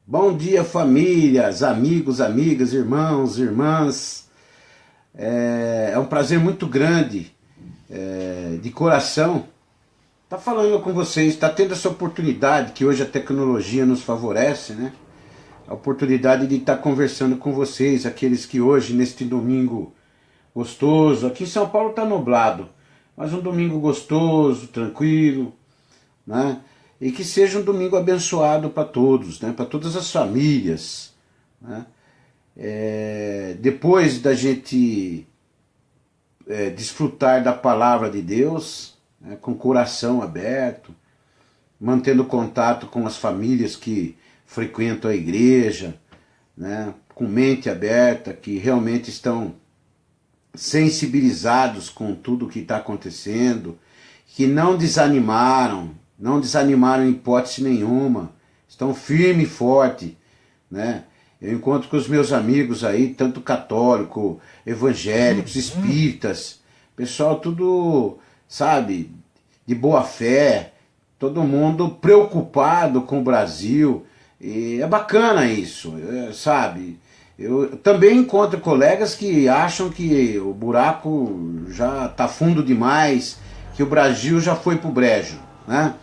Bom dia, famílias, amigos, amigas, irmãos, irmãs. É um prazer muito grande, de coração, estar falando com vocês, estar tendo essa oportunidade que hoje a tecnologia nos favorece, né? A oportunidade de estar conversando com vocês, aqueles que hoje, neste domingo gostoso, aqui em São Paulo está nublado, mas um domingo gostoso, tranquilo, né? E que seja um domingo abençoado para todos, né? Para todas as famílias, né? Depois da gente desfrutar da palavra de Deus, né, com o coração aberto, mantendo contato com as famílias que frequentam a igreja, né, com mente aberta, que realmente estão sensibilizados com tudo o que está acontecendo, que não desanimaram em hipótese nenhuma, estão firme e forte, né? Eu encontro com os meus amigos aí, tanto católico, evangélicos, espíritas, pessoal tudo, sabe, de boa fé, todo mundo preocupado com o Brasil, e é bacana isso, sabe? Eu também encontro colegas que acham que o buraco já está fundo demais, que o Brasil já foi pro brejo, né?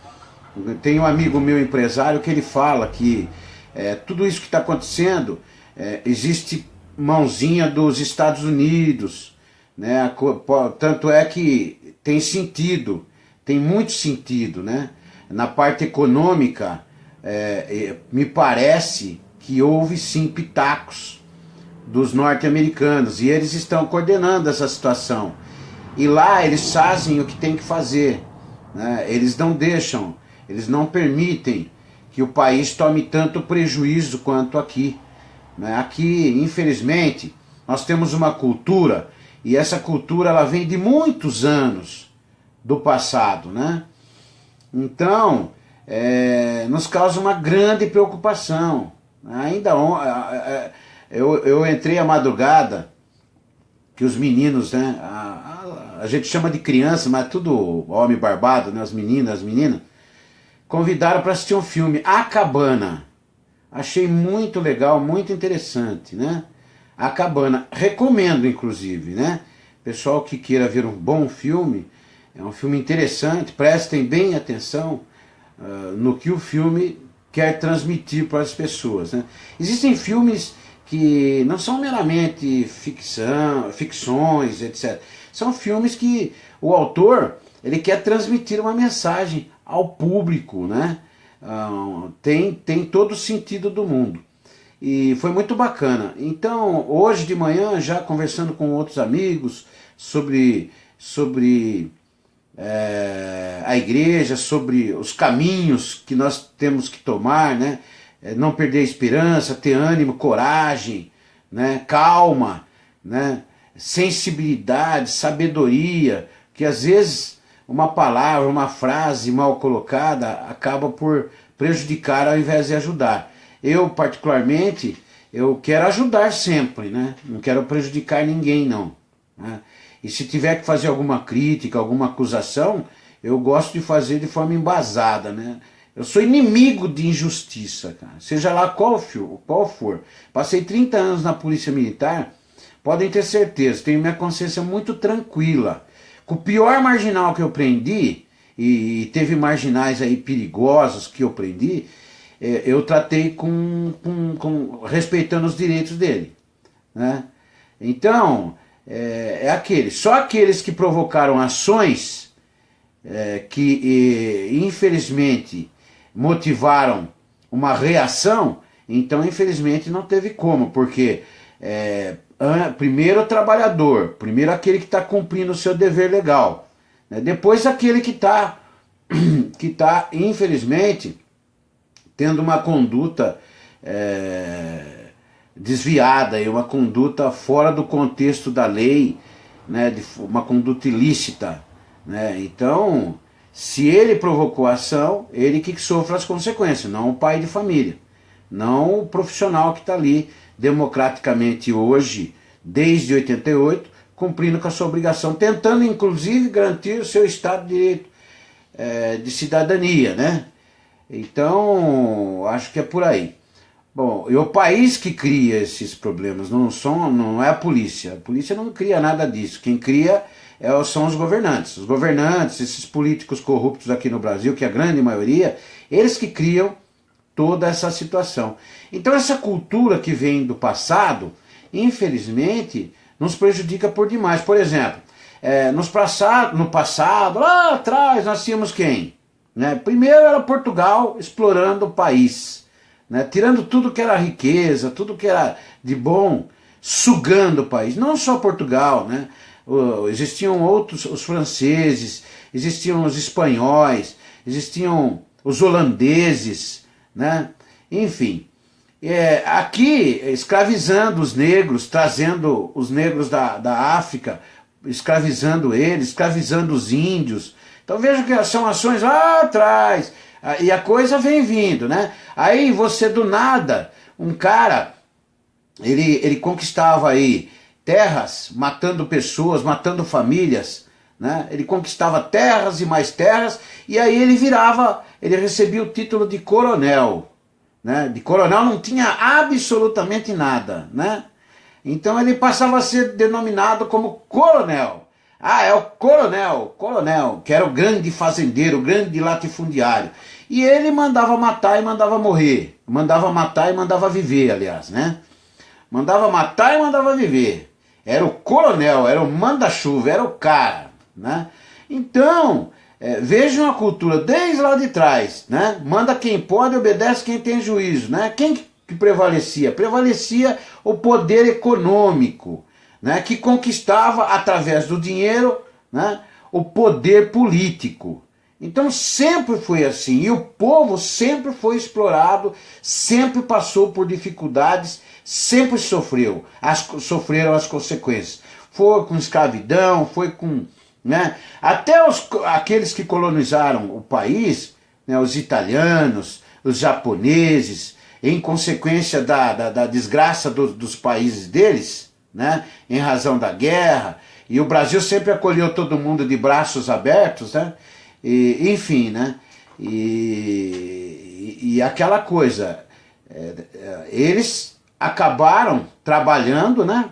Tem um amigo meu empresário que ele fala que tudo isso que está acontecendo, existe mãozinha dos Estados Unidos, né? Tanto é que tem sentido, tem muito sentido, né? Na parte econômica, me parece que houve sim pitacos dos norte-americanos e eles estão coordenando essa situação. E lá eles fazem o que tem que fazer, né? Eles não deixam, eles não permitem que o país tome tanto prejuízo quanto aqui, né? Aqui, infelizmente, nós temos uma cultura, e essa cultura ela vem de muitos anos do passado, né? Então, nos causa uma grande preocupação. Ainda eu entrei à madrugada, que os meninos, né, a gente chama de criança, mas tudo homem barbado, né, as meninas, convidaram para assistir um filme, A Cabana. Achei muito legal, muito interessante, né? A Cabana, recomendo inclusive, né? Pessoal que queira ver um bom filme, é um filme interessante, prestem bem atenção no que o filme quer transmitir para as pessoas, né? Existem filmes que não são meramente ficções, etc. São filmes que o autor ele quer transmitir uma mensagem ao público, né? Tem todo o sentido do mundo. E foi muito bacana. Então, hoje de manhã, já conversando com outros amigos sobre a igreja, sobre os caminhos que nós temos que tomar, né? Não perder a esperança, ter ânimo, coragem, né? Calma, né? Sensibilidade, sabedoria, que às vezes uma palavra, uma frase mal colocada acaba por prejudicar ao invés de ajudar. Eu, particularmente, eu quero ajudar sempre, né? Não quero prejudicar ninguém, não, né? E se tiver que fazer alguma crítica, alguma acusação, eu gosto de fazer de forma embasada, né? Eu sou inimigo de injustiça, cara. Seja lá qual for. Passei 30 anos na Polícia Militar, podem ter certeza, tenho minha consciência muito tranquila. Com o pior marginal que eu prendi, e teve marginais aí perigosos que eu prendi, eu tratei respeitando os direitos dele, né? Então, só aqueles que provocaram ações que infelizmente motivaram uma reação, então infelizmente não teve como, porque primeiro o trabalhador, primeiro aquele que está cumprindo o seu dever legal, né? Depois aquele que está infelizmente tendo uma conduta desviada, e uma conduta fora do contexto da lei, né? Uma conduta ilícita, né? Então, se ele provocou a ação, ele que sofre as consequências, não o pai de família, não o profissional que está ali democraticamente hoje, desde 88, cumprindo com a sua obrigação, tentando inclusive garantir o seu Estado de Direito de cidadania, né? Então, acho que é por aí. Bom, e o país que cria esses problemas, não é a polícia não cria nada disso, quem cria são os governantes. Os governantes, esses políticos corruptos aqui no Brasil, que é a grande maioria, eles que criam toda essa situação. Então essa cultura que vem do passado, infelizmente, nos prejudica por demais. Por exemplo, no passado, lá atrás, nós tínhamos quem? Né? Primeiro era Portugal explorando o país, né? Tirando tudo que era riqueza, tudo que era de bom, sugando o país. Não só Portugal, né? Existiam outros, os franceses, existiam os espanhóis, existiam os holandeses, né? Enfim, aqui escravizando os negros, trazendo os negros da África, escravizando eles, escravizando os índios. Então veja que são ações lá atrás, e a coisa vem vindo, né? Aí você do nada, um cara, ele conquistava aí terras, matando pessoas, matando famílias, né? Ele conquistava terras e mais terras, e aí ele recebia o título de coronel, né? De coronel não tinha absolutamente nada, né? Então ele passava a ser denominado como coronel. Ah, é o coronel, que era o grande fazendeiro, o grande latifundiário. E ele mandava matar e mandava morrer. Mandava matar e mandava viver, aliás, né? Mandava matar e mandava viver. Era o coronel, era o manda-chuva, era o cara, né? Então, vejam a cultura desde lá de trás, né? Manda quem pode, obedece quem tem juízo, né? Quem que prevalecia? Prevalecia o poder econômico, né? Que conquistava através do dinheiro, né? O poder político. Então sempre foi assim, e o povo sempre foi explorado, sempre passou por dificuldades, sempre sofreram as consequências. Foi com escravidão, foi com... né? Até aqueles que colonizaram o país, né? Os italianos, os japoneses, em consequência da desgraça dos países deles, né? Em razão da guerra, e o Brasil sempre acolheu todo mundo de braços abertos, né? Enfim, né? E aquela coisa, eles acabaram trabalhando, né?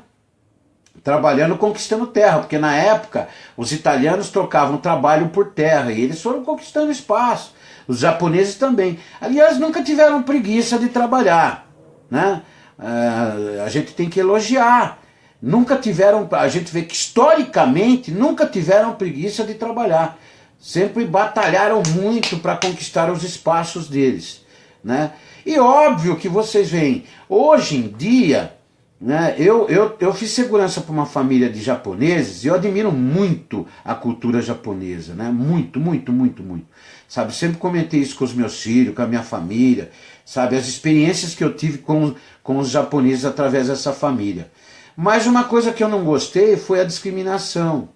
Trabalhando, conquistando terra, porque na época os italianos trocavam trabalho por terra e eles foram conquistando espaço. Os japoneses também. Aliás, nunca tiveram preguiça de trabalhar, né? A gente tem que elogiar. Nunca tiveram, a gente vê que historicamente nunca tiveram preguiça de trabalhar. Sempre batalharam muito para conquistar os espaços deles, né? E óbvio que vocês veem, hoje em dia, né, eu fiz segurança para uma família de japoneses e eu admiro muito a cultura japonesa, né? Muito, muito, muito, muito. Sabe, sempre comentei isso com os meus filhos, com a minha família, sabe, as experiências que eu tive com os japoneses através dessa família. Mas uma coisa que eu não gostei foi a discriminação.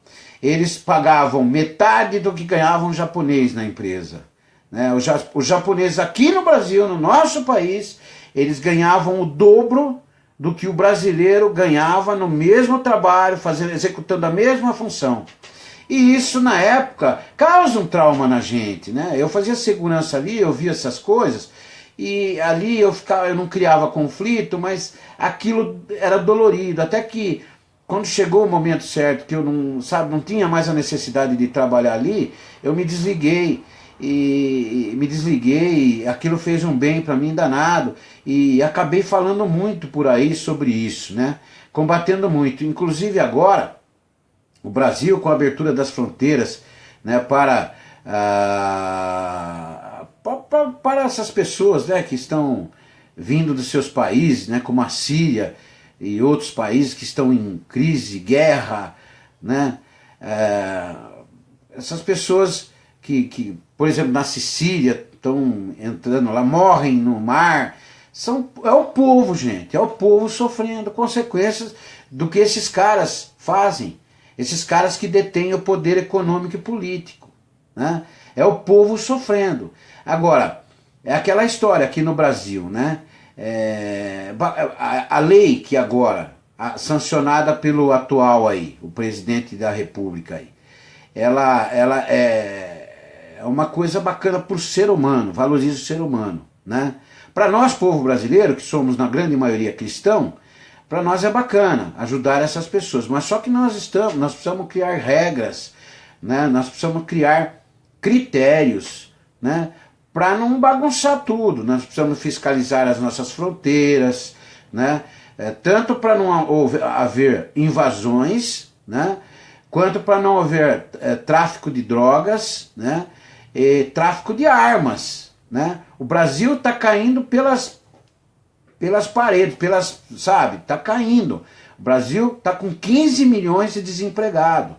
Eles pagavam metade do que ganhavam o japonês na empresa, né? Os japoneses aqui no Brasil, no nosso país, eles ganhavam o dobro do que o brasileiro ganhava no mesmo trabalho, executando a mesma função. E isso, na época, causa um trauma na gente, né? Eu fazia segurança ali, eu via essas coisas, e ali eu não criava conflito, mas aquilo era dolorido, até que quando chegou o momento certo, que eu não tinha mais a necessidade de trabalhar ali, eu me desliguei, e aquilo fez um bem para mim danado, e acabei falando muito por aí sobre isso, né? Combatendo muito, inclusive agora, o Brasil com a abertura das fronteiras, né, para essas pessoas, né, que estão vindo dos seus países, né, como a Síria e outros países que estão em crise, guerra, né? Essas pessoas que, por exemplo, na Sicília estão entrando lá, morrem no mar, é o povo, gente, é o povo sofrendo consequências do que esses caras fazem, esses caras que detêm o poder econômico e político, né? É o povo sofrendo. Agora, é aquela história aqui no Brasil, né? A lei que agora, sancionada pelo atual aí, o presidente da República aí, ela é uma coisa bacana para o ser humano, valoriza o ser humano, né? Para nós, povo brasileiro, que somos na grande maioria cristão, para nós é bacana ajudar essas pessoas, mas só que nós precisamos criar regras, né? Nós precisamos criar critérios, né? Para não bagunçar tudo. Nós precisamos fiscalizar as nossas fronteiras, né? Tanto para não haver invasões, né? Quanto para não haver tráfico de drogas, né? E tráfico de armas, né? O Brasil está caindo pelas paredes, sabe? Está caindo. O Brasil está com 15 milhões de desempregados.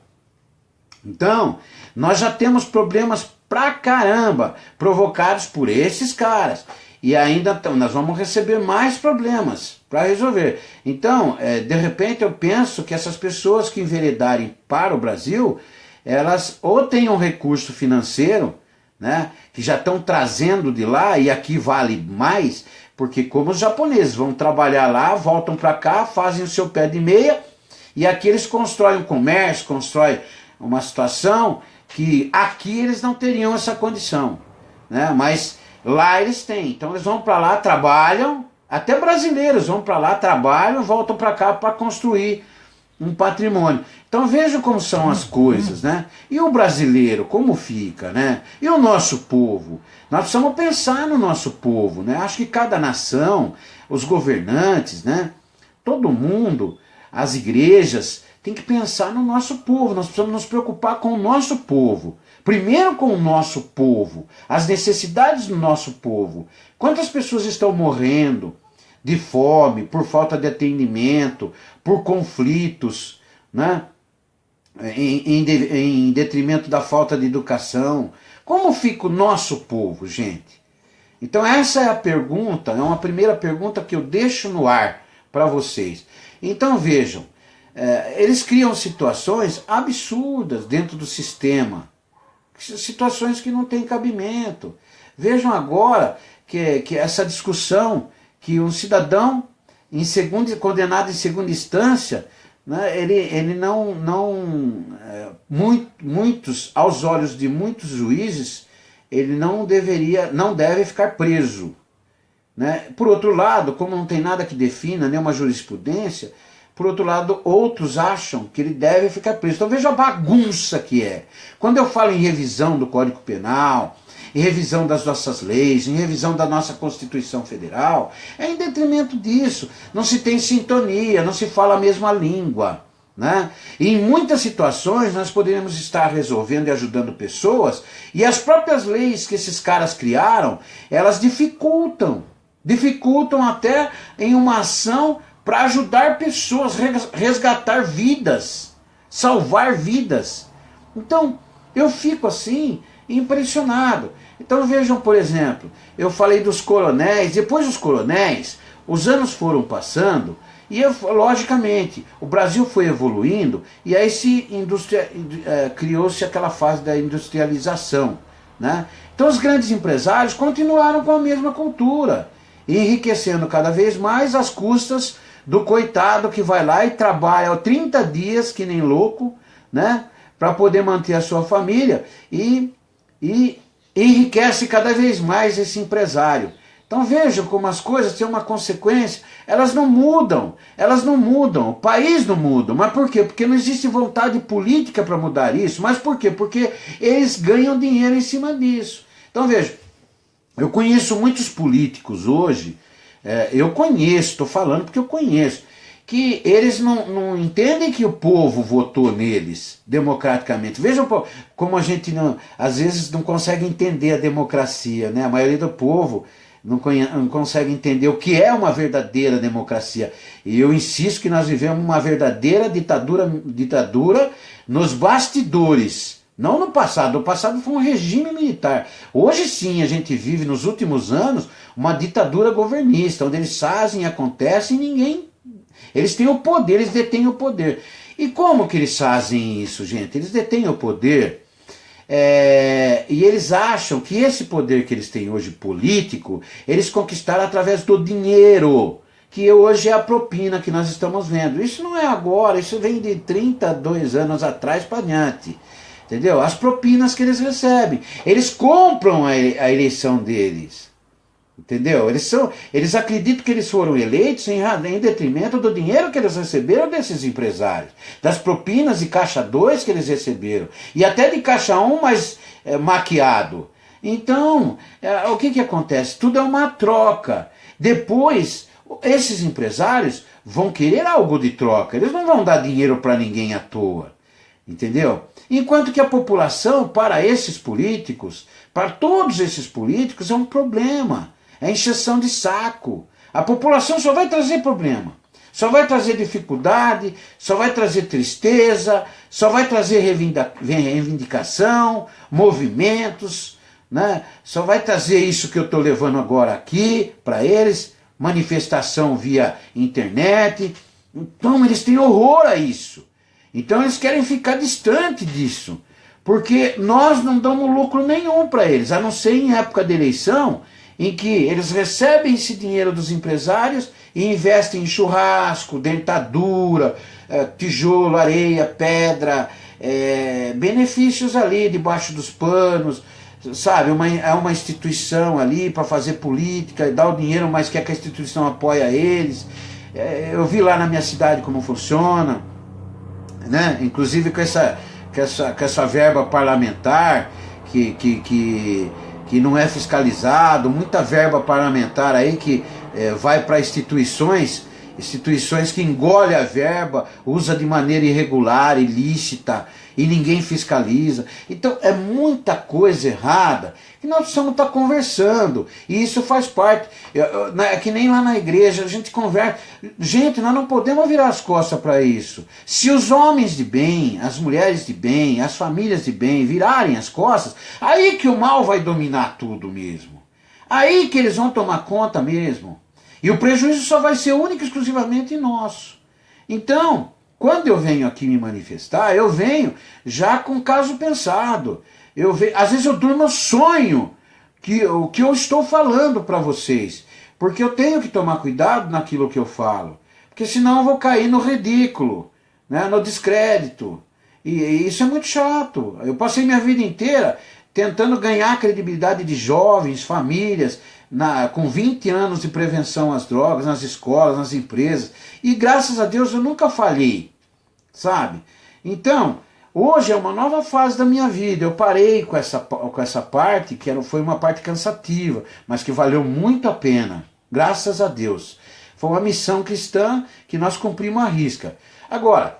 Então, nós já temos problemas pra caramba provocados por esses caras. E ainda nós vamos receber mais problemas para resolver. Então, de repente eu penso que essas pessoas que enveredarem para o Brasil, elas ou têm um recurso financeiro, né, que já estão trazendo de lá, e aqui vale mais, porque como os japoneses vão trabalhar lá, voltam para cá, fazem o seu pé de meia, e aqui eles constroem um comércio, constroem uma situação que aqui eles não teriam essa condição, né? Mas lá eles têm. Então eles vão para lá, trabalham, até brasileiros vão para lá, trabalham, voltam para cá para construir um patrimônio. Então vejam como são as coisas, né? E o brasileiro, como fica, né? E o nosso povo? Nós precisamos pensar no nosso povo, né? Acho que cada nação, os governantes, né? Todo mundo, as igrejas, tem que pensar no nosso povo. Nós precisamos nos preocupar com o nosso povo. Primeiro com o nosso povo, as necessidades do nosso povo. Quantas pessoas estão morrendo de fome, por falta de atendimento, por conflitos, né? Em detrimento da falta de educação. Como fica o nosso povo, gente? Então essa é a pergunta, é uma primeira pergunta que eu deixo no ar para vocês. Então vejam, eles criam situações absurdas dentro do sistema, situações que não têm cabimento. Vejam agora que essa discussão, que um cidadão condenado em segunda instância, né, ele muitos, aos olhos de muitos juízes, ele não deve ficar preso, né? Por outro lado, como não tem nada que defina, nenhuma jurisprudência, por outro lado, outros acham que ele deve ficar preso. Então veja a bagunça que é. Quando eu falo em revisão do Código Penal, em revisão das nossas leis, em revisão da nossa Constituição Federal, é em detrimento disso. Não se tem sintonia, não se fala a mesma língua, né? E em muitas situações nós poderíamos estar resolvendo e ajudando pessoas, e as próprias leis que esses caras criaram, elas dificultam até em uma ação para ajudar pessoas, resgatar vidas, salvar vidas. Então, eu fico assim, impressionado. Então vejam, por exemplo, eu falei dos coronéis, depois dos coronéis, os anos foram passando, e logicamente, o Brasil foi evoluindo, e aí criou-se aquela fase da industrialização, né? Então os grandes empresários continuaram com a mesma cultura, enriquecendo cada vez mais às custas do coitado que vai lá e trabalha 30 dias que nem louco, né, para poder manter a sua família, e enriquece cada vez mais esse empresário. Então vejam como as coisas têm uma consequência, elas não mudam, o país não muda. Mas por quê? Porque não existe vontade política para mudar isso. Mas por quê? Porque eles ganham dinheiro em cima disso. Então veja, eu conheço muitos políticos hoje, estou falando porque eu conheço, que eles não entendem que o povo votou neles democraticamente. Vejam como a gente às vezes não consegue entender a democracia, né? A maioria do povo não consegue entender o que é uma verdadeira democracia. E eu insisto que nós vivemos uma verdadeira ditadura nos bastidores. Não no passado. O passado foi um regime militar. Hoje sim a gente vive, nos últimos anos, uma ditadura governista, onde eles fazem, acontecem e ninguém... Eles têm o poder, eles detêm o poder. E como que eles fazem isso, gente? Eles detêm o poder e eles acham que esse poder que eles têm hoje político, eles conquistaram através do dinheiro, que hoje é a propina que nós estamos vendo. Isso não é agora, isso vem de 32 anos atrás para diante. Entendeu? As propinas que eles recebem. Eles compram a eleição deles. Entendeu? Eles acreditam que eles foram eleitos em detrimento do dinheiro que eles receberam desses empresários, das propinas e caixa 2 que eles receberam, e até de caixa 1 mais maquiado. Então, o que acontece? Tudo é uma troca. Depois, esses empresários vão querer algo de troca, eles não vão dar dinheiro para ninguém à toa. Entendeu? Enquanto que a população, para esses políticos, para todos esses políticos, é um problema. É encheção de saco. A população só vai trazer problema. Só vai trazer dificuldade, só vai trazer tristeza, só vai trazer reivindicação, movimentos, né? Só vai trazer isso que eu estou levando agora aqui para eles, manifestação via internet. Então eles têm horror a isso. Então eles querem ficar distante disso, porque nós não damos lucro nenhum para eles, a não ser em época de eleição, em que eles recebem esse dinheiro dos empresários e investem em churrasco, dentadura, tijolo, areia, pedra, benefícios ali debaixo dos panos, sabe? É uma instituição ali para fazer política, dá o dinheiro, mas quer que a instituição apoie eles. Eu vi lá na minha cidade como funciona, né? Inclusive com essa verba parlamentar que não é fiscalizado, muita verba parlamentar aí que vai para instituições que engolem a verba, usa de maneira irregular, ilícita, e ninguém fiscaliza. Então é muita coisa errada que nós precisamos estar conversando, e isso faz parte. É que nem lá na igreja a gente conversa. Gente, nós não podemos virar as costas para isso. Se os homens de bem, as mulheres de bem, as famílias de bem virarem as costas, aí que o mal vai dominar tudo mesmo. Aí que eles vão tomar conta mesmo. E o prejuízo só vai ser único e exclusivamente nosso. Então, quando eu venho aqui me manifestar, eu venho já com caso pensado. Às vezes eu durmo, sonho o que eu estou falando para vocês. Porque eu tenho que tomar cuidado naquilo que eu falo. Porque senão eu vou cair no ridículo, né, no descrédito. E isso é muito chato. Eu passei minha vida inteira tentando ganhar a credibilidade de jovens, famílias, com 20 anos de prevenção às drogas, nas escolas, nas empresas. E graças a Deus eu nunca falhei, sabe? Então, hoje é uma nova fase da minha vida. Eu parei com essa parte, foi uma parte cansativa, mas que valeu muito a pena, graças a Deus. Foi uma missão cristã que nós cumprimos à risca. Agora,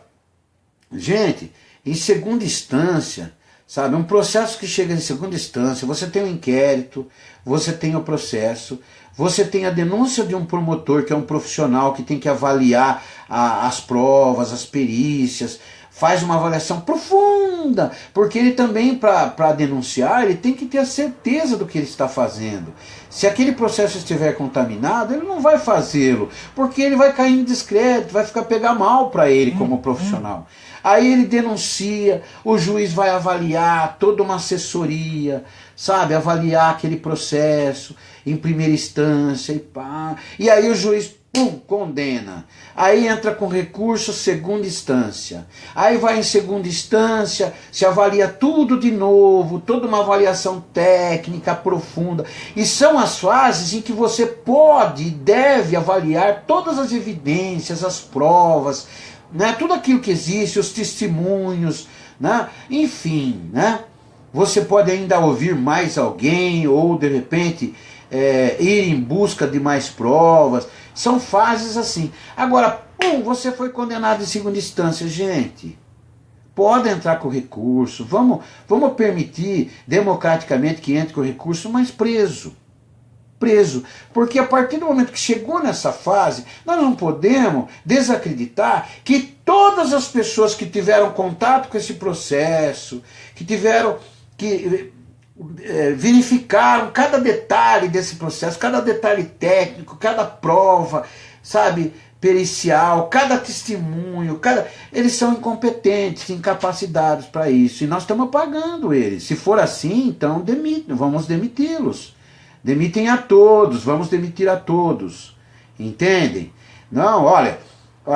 gente, em segunda instância, sabe, um processo que chega em segunda instância, você tem um inquérito, você tem o processo, você tem a denúncia de um promotor, que é um profissional que tem que avaliar as provas, as perícias, faz uma avaliação profunda, porque ele também, para denunciar, ele tem que ter a certeza do que ele está fazendo. Se aquele processo estiver contaminado, ele não vai fazê-lo, porque ele vai cair em descrédito, vai pegar mal para ele como profissional. Aí ele denuncia, o juiz vai avaliar, toda uma assessoria, sabe, avaliar aquele processo em primeira instância e pá. E aí o juiz, condena. Aí entra com recurso segunda instância. Aí vai em segunda instância, se avalia tudo de novo, toda uma avaliação técnica profunda. E são as fases em que você pode e deve avaliar todas as evidências, as provas, né, tudo aquilo que existe, os testemunhos, né, enfim, né, você pode ainda ouvir mais alguém ou de repente ir em busca de mais provas. São fases assim. Agora, você foi condenado em segunda instância, gente. Pode entrar com recurso, vamos permitir democraticamente que entre com recurso, mas preso. Porque a partir do momento que chegou nessa fase, nós não podemos desacreditar que todas as pessoas que tiveram contato com esse processo, que verificaram cada detalhe desse processo, cada detalhe técnico, cada prova, sabe, pericial, cada testemunho, eles são incompetentes, incapacitados para isso, e nós estamos pagando eles. Se for assim, então vamos demiti-los. Demitem a todos, vamos demitir a todos. Entendem? Não, olha,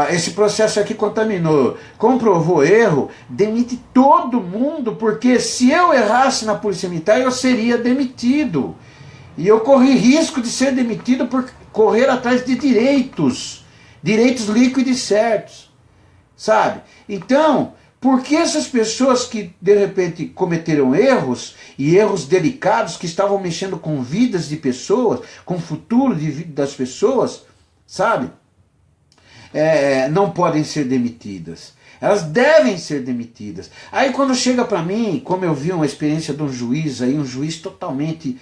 esse processo aqui contaminou, comprovou erro, demite todo mundo, porque se eu errasse na polícia militar, eu seria demitido. E eu corri risco de ser demitido por correr atrás de direitos líquidos e certos, sabe? Então, por que essas pessoas que de repente cometeram erros, e erros delicados que estavam mexendo com vidas de pessoas, com o futuro das pessoas, sabe? Não podem ser demitidas. Elas devem ser demitidas. Aí quando chega para mim, como eu vi uma experiência de um juiz aí, um juiz totalmente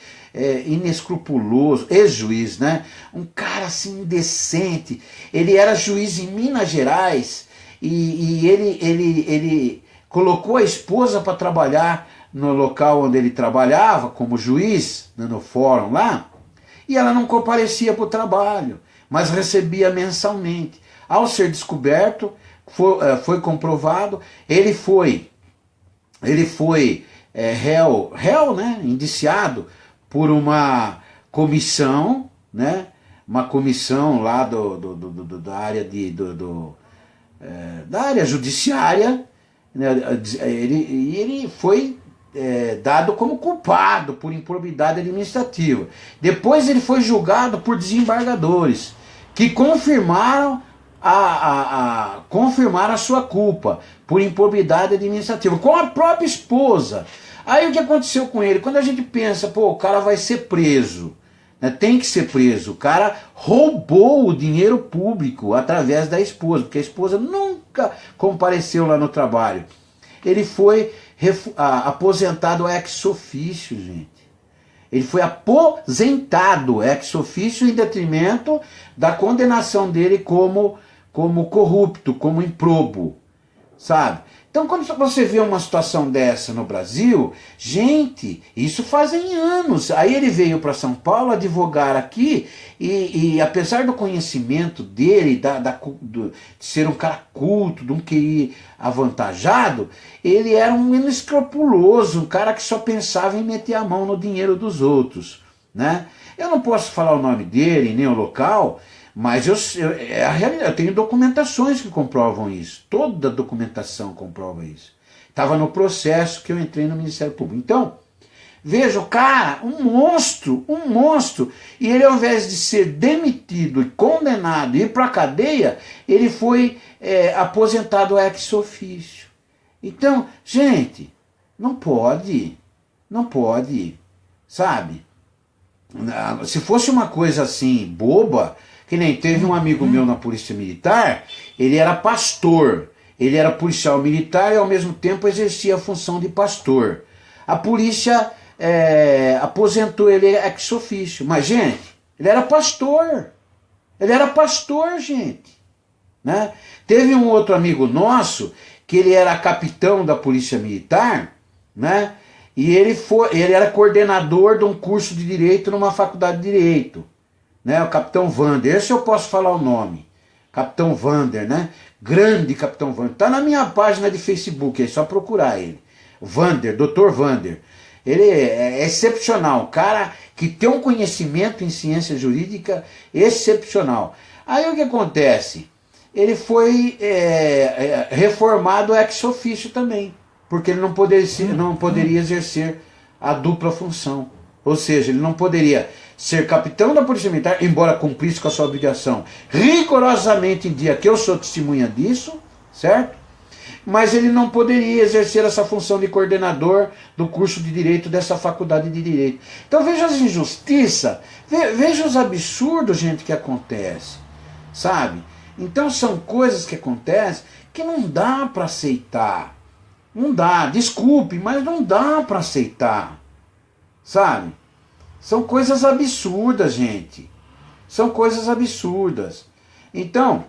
inescrupuloso, ex-juiz, né? Um cara assim indecente. Ele era juiz em Minas Gerais e ele colocou a esposa para trabalhar no local onde ele trabalhava, como juiz, né, no fórum lá, e ela não comparecia para o trabalho, mas recebia mensalmente. Ao ser descoberto, foi comprovado, ele foi réu, né, indiciado por uma comissão, né, uma comissão lá da área da área judiciária, né, ele foi dado como culpado por improbidade administrativa. Depois ele foi julgado por desembargadores, que confirmaram a sua culpa por improbidade administrativa, com a própria esposa. Aí o que aconteceu com ele? Quando a gente pensa, pô, o cara vai ser preso, né, tem que ser preso, o cara roubou o dinheiro público através da esposa, porque a esposa nunca compareceu lá no trabalho. Ele foi aposentado ex officio, gente. Ele foi aposentado ex officio em detrimento da condenação dele como corrupto, como improbo, sabe? Então, quando você vê uma situação dessa no Brasil, gente, isso fazem anos. Aí ele veio para São Paulo advogar aqui e apesar do conhecimento dele, de ser um cara culto, de um QI avantajado, ele era um inescrupuloso, um cara que só pensava em meter a mão no dinheiro dos outros, né? Eu não posso falar o nome dele, nem o local, mas é a realidade. Eu tenho documentações que comprovam isso. Toda documentação comprova isso. Estava no processo que eu entrei no Ministério Público. Então, veja, o cara, um monstro, e ele, ao invés de ser demitido e condenado e ir para a cadeia, ele foi aposentado ex officio. Então, gente, não pode, sabe? Se fosse uma coisa assim, boba, que nem teve um amigo meu na Polícia Militar, ele era pastor, ele era policial militar e ao mesmo tempo exercia a função de pastor. A polícia aposentou ele ex officio, mas gente, ele era pastor, gente, né? Teve um outro amigo nosso, que ele era capitão da Polícia Militar, né? E ele era coordenador de um curso de Direito numa faculdade de Direito, né? O Capitão Vander, esse eu posso falar o nome, Capitão Vander, né? Grande Capitão Vander, está na minha página de Facebook, é só procurar ele, Vander, Dr. Vander. Ele é excepcional, um cara que tem um conhecimento em ciência jurídica excepcional. Aí o que acontece? Ele foi reformado ex officio também, porque ele não poderia exercer a dupla função. Ou seja, ele não poderia ser capitão da Polícia Militar, embora cumprisse com a sua obrigação rigorosamente em dia, que eu sou testemunha disso, certo? Mas ele não poderia exercer essa função de coordenador do curso de Direito dessa faculdade de Direito. Então veja as injustiças, veja os absurdos, gente, que acontece, sabe? Então são coisas que acontecem que não dá para aceitar. Não dá, desculpe, mas não dá para aceitar, sabe? São coisas absurdas, gente. São coisas absurdas. Então,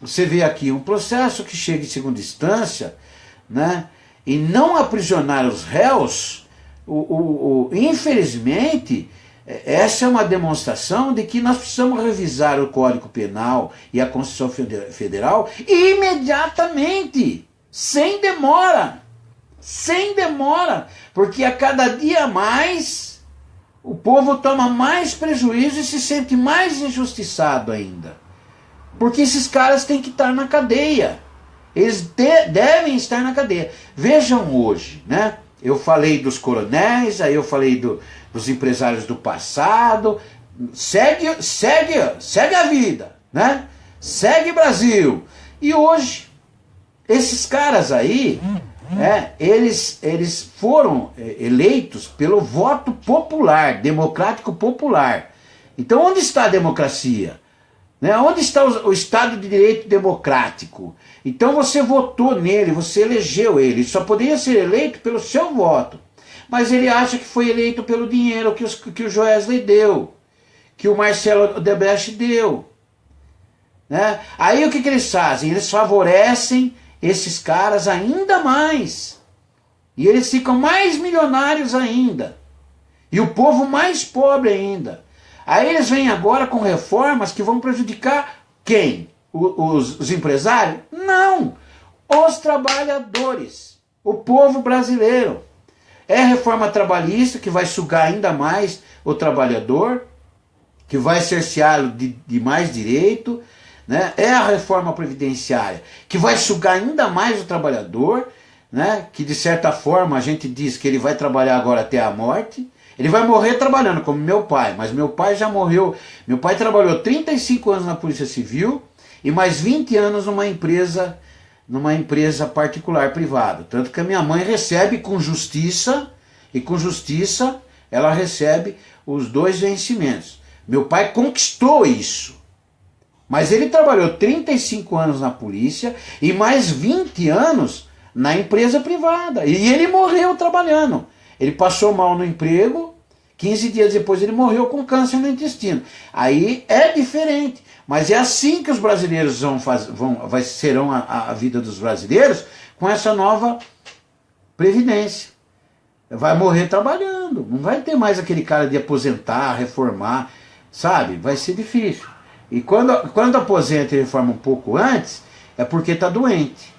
você vê aqui um processo que chega em segunda instância, né, e não aprisionar os réus, infelizmente, essa é uma demonstração de que nós precisamos revisar o Código Penal e a Constituição Federal imediatamente, sem demora, porque a cada dia mais o povo toma mais prejuízo e se sente mais injustiçado ainda. Porque esses caras têm que estar na cadeia. Eles devem estar na cadeia. Vejam hoje, né? Eu falei dos coronéis, aí eu falei dos empresários do passado. Segue a vida, né? Segue Brasil. E hoje, esses caras aí, eles foram eleitos pelo voto popular, democrático popular. Então onde está a democracia? Né? Onde está o Estado de Direito democrático? Então você votou nele, você elegeu ele. Ele só poderia ser eleito pelo seu voto. Mas ele acha que foi eleito pelo dinheiro que o Joesley deu, que o Marcelo Odebrecht deu. Né? Aí o que eles fazem? Eles favorecem esses caras ainda mais. E eles ficam mais milionários ainda. E o povo mais pobre ainda. Aí eles vêm agora com reformas que vão prejudicar quem? Os empresários? Não! Os trabalhadores. O povo brasileiro. É a reforma trabalhista que vai sugar ainda mais o trabalhador, que vai cerceá-lo de mais direito. Né? É a reforma previdenciária que vai sugar ainda mais o trabalhador, né? Que de certa forma a gente diz que ele vai trabalhar agora até a morte. Ele vai morrer trabalhando, como meu pai, mas meu pai já morreu. Meu pai trabalhou 35 anos na Polícia Civil e mais 20 anos numa empresa particular, privada. Tanto que a minha mãe recebe com justiça, e com justiça ela recebe os 2 vencimentos. Meu pai conquistou isso. Mas ele trabalhou 35 anos na polícia e mais 20 anos na empresa privada. E ele morreu trabalhando. Ele passou mal no emprego, 15 dias depois ele morreu com câncer no intestino. Aí é diferente. Mas é assim que os brasileiros serão a vida dos brasileiros com essa nova previdência. Vai morrer trabalhando. Não vai ter mais aquele cara de aposentar, reformar, sabe? Vai ser difícil. E quando aposenta e reforma um pouco antes, é porque está doente.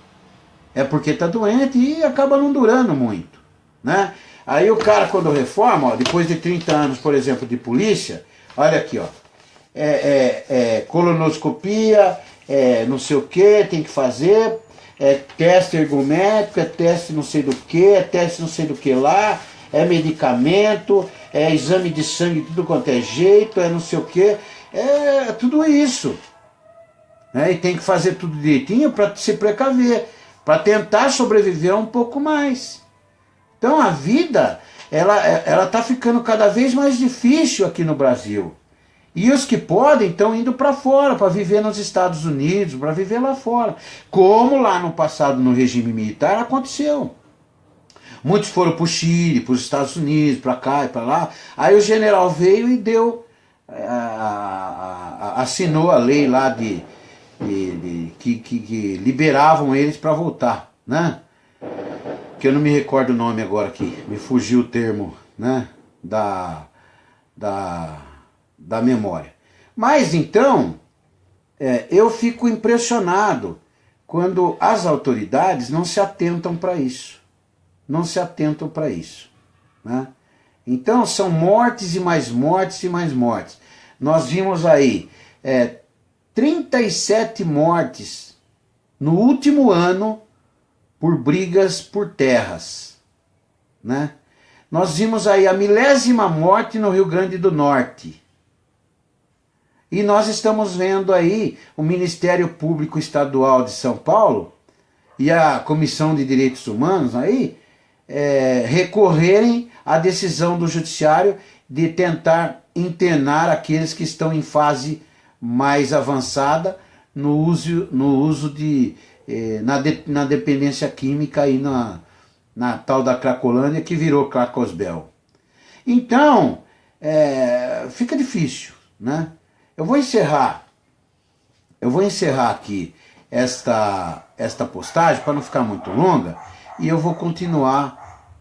É porque está doente e acaba não durando muito. Né? Aí o cara, quando reforma, ó, depois de 30 anos, por exemplo, de polícia, olha aqui, ó, colonoscopia, não sei o que, tem que fazer, teste ergométrico, teste não sei do que, teste não sei do que lá, medicamento, exame de sangue, tudo quanto é jeito, não sei o que, tudo isso. Né? E tem que fazer tudo direitinho para se precaver, para tentar sobreviver um pouco mais. Então a vida, ela está ficando cada vez mais difícil aqui no Brasil. E os que podem estão indo para fora, para viver nos Estados Unidos, para viver lá fora. Como lá no passado, no regime militar, aconteceu. Muitos foram para o Chile, para os Estados Unidos, para cá e para lá. Aí o general veio e assinou a lei lá que liberavam eles para voltar, né? Que eu não me recordo o nome agora aqui, me fugiu o termo, né, da memória. Mas então, eu fico impressionado quando as autoridades não se atentam para isso. Não se atentam para isso. Né? Então são mortes e mais mortes e mais mortes. Nós vimos aí 37 mortes no último ano por brigas por terras. Né? Nós vimos aí a 1000ª morte no Rio Grande do Norte. E nós estamos vendo aí o Ministério Público Estadual de São Paulo e a Comissão de Direitos Humanos aí recorrerem à decisão do Judiciário de tentar internar aqueles que estão em fase mais avançada no uso de na dependência química aí na tal da Cracolândia que virou Cracosbel. Então, fica difícil, né? Eu vou encerrar aqui esta postagem para não ficar muito longa e eu vou continuar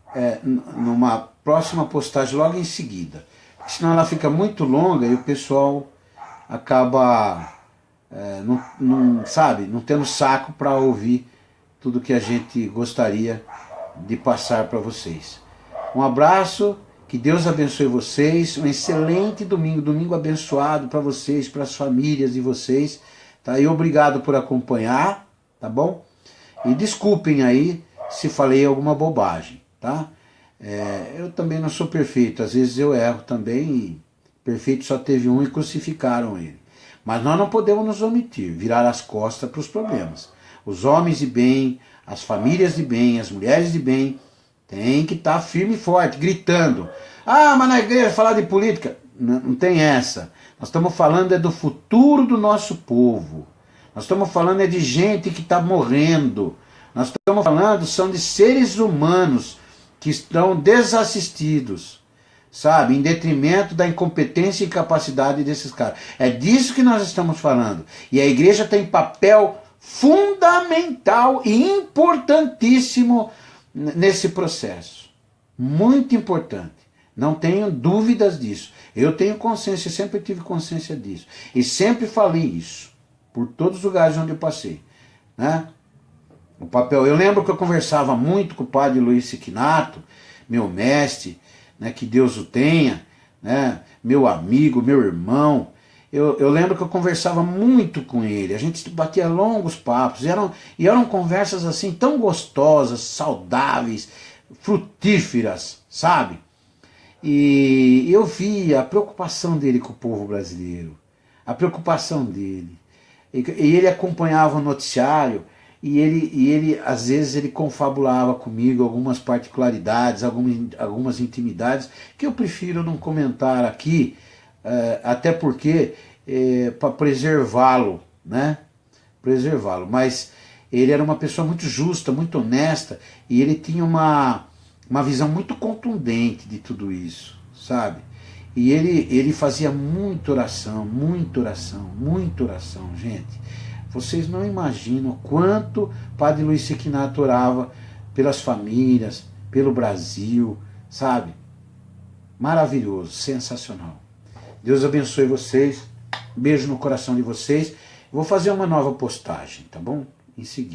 numa próxima postagem logo em seguida. Senão ela fica muito longa e o pessoal acaba não tendo saco para ouvir tudo que a gente gostaria de passar para vocês. Um abraço, que Deus abençoe vocês, um excelente domingo abençoado para vocês, para as famílias de vocês, tá? E obrigado por acompanhar, tá bom? E desculpem aí se falei alguma bobagem, tá? Eu também não sou perfeito, às vezes eu erro também, e perfeito só teve um e crucificaram ele. Mas nós não podemos nos omitir, virar as costas para os problemas. Os homens de bem, as famílias de bem, as mulheres de bem, têm que estar firme e forte, gritando. Ah, mas na igreja falar de política, não tem essa. Nós estamos falando do futuro do nosso povo. Nós estamos falando de gente que está morrendo. Nós estamos falando são de seres humanos que estão desassistidos, sabe, em detrimento da incompetência e incapacidade desses caras. É disso que nós estamos falando. E a igreja tem papel fundamental e importantíssimo nesse processo. Muito importante. Não tenho dúvidas disso. Eu tenho consciência, sempre tive consciência disso. E sempre falei isso, por todos os lugares onde eu passei, né? O papel. Eu lembro que eu conversava muito com o padre Luiz Siquinato, meu mestre, né, que Deus o tenha, né, meu amigo, meu irmão. Eu lembro que eu conversava muito com ele, a gente batia longos papos, e eram conversas assim tão gostosas, saudáveis, frutíferas, sabe? E eu via a preocupação dele com o povo brasileiro, a preocupação dele. E ele acompanhava o noticiário, e ele às vezes ele confabulava comigo algumas particularidades, algumas intimidades, que eu prefiro não comentar aqui, até porque para preservá-lo, né? Preservá-lo. Mas ele era uma pessoa muito justa, muito honesta, e ele tinha uma visão muito contundente de tudo isso, sabe? E ele fazia muita oração, gente. Vocês não imaginam quanto Padre Luiz Siquinato orava pelas famílias, pelo Brasil, sabe? Maravilhoso, sensacional. Deus abençoe vocês. Beijo no coração de vocês. Vou fazer uma nova postagem, tá bom? Em seguida.